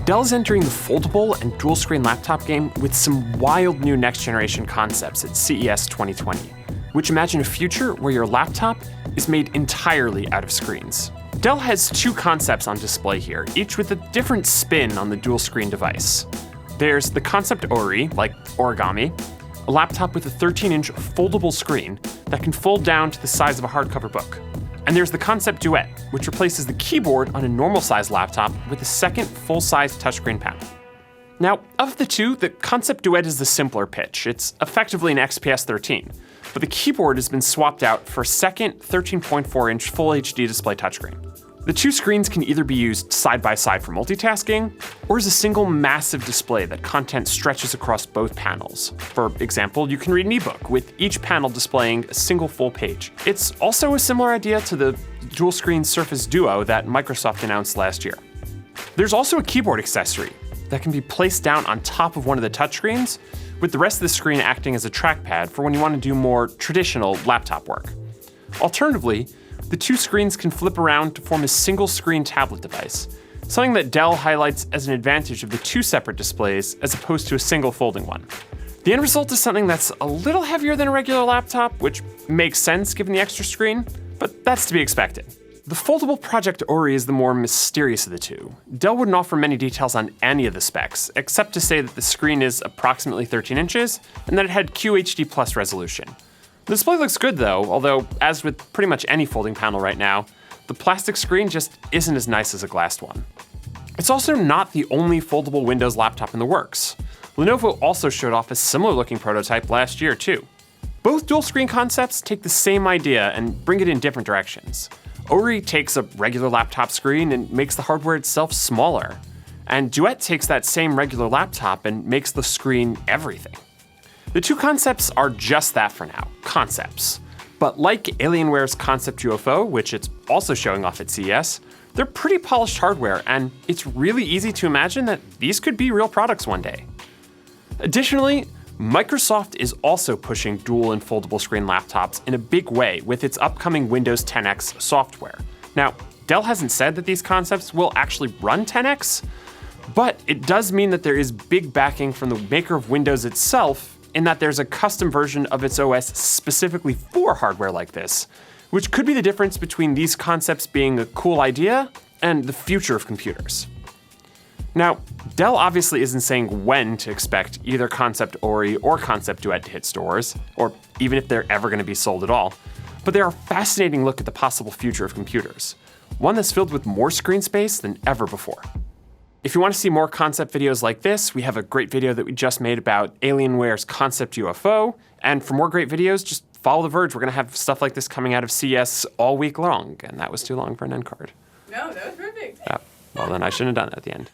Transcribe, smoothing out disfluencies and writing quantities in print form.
Dell's entering the foldable and dual-screen laptop game with some wild new next-generation concepts at CES 2020, which imagine a future where your laptop is made entirely out of screens. Dell has two concepts on display here, each with a different spin on the dual-screen device. There's the concept Ori, like origami, a laptop with a 13-inch foldable screen that can fold down to the size of a hardcover book. And there's the concept Duet, which replaces the keyboard on a normal-sized laptop with a second full-size touchscreen panel. Now, of the two, the concept Duet is the simpler pitch. It's effectively an XPS 13, but the keyboard has been swapped out for a second 13.4-inch Full HD display touchscreen. The two screens can either be used side by side for multitasking, or as a single massive display that content stretches across both panels. For example, you can read an ebook, with each panel displaying a single full page. It's also a similar idea to the dual-screen Surface Duo that Microsoft announced last year. There's also a keyboard accessory that can be placed down on top of one of the touchscreens, with the rest of the screen acting as a trackpad for when you want to do more traditional laptop work. Alternatively, the two screens can flip around to form a single-screen tablet device, something that Dell highlights as an advantage of the two separate displays as opposed to a single folding one. The end result is something that's a little heavier than a regular laptop, which makes sense given the extra screen, but that's to be expected. The foldable Project Ori is the more mysterious of the two. Dell wouldn't offer many details on any of the specs, except to say that the screen is approximately 13 inches and that it had QHD+ resolution. The display looks good though, although as with pretty much any folding panel right now, the plastic screen just isn't as nice as a glassed one. It's also not the only foldable Windows laptop in the works. Lenovo also showed off a similar looking prototype last year too. Both dual screen concepts take the same idea and bring it in different directions. Ori takes a regular laptop screen and makes the hardware itself smaller. And Duet takes that same regular laptop and makes the screen everything. The two concepts are just that for now, concepts. But like Alienware's concept UFO, which it's also showing off at CES, they're pretty polished hardware, and it's really easy to imagine that these could be real products one day. Additionally, Microsoft is also pushing dual and foldable screen laptops in a big way with its upcoming Windows 10X software. Now, Dell hasn't said that these concepts will actually run 10X, but it does mean that there is big backing from the maker of Windows itself, in that there's a custom version of its OS specifically for hardware like this, which could be the difference between these concepts being a cool idea and the future of computers. Now, Dell obviously isn't saying when to expect either concept Ori or concept Duet to hit stores, or even if they're ever going to be sold at all, but they're a fascinating look at the possible future of computers, one that's filled with more screen space than ever before. If you want to see more concept videos like this, we have a great video that we just made about Alienware's concept UFO. And for more great videos, just follow The Verge. We're going to have stuff like this coming out of CES all week long. And that was too long for an end card. No, that was perfect. Well, then I shouldn't have done that at the end.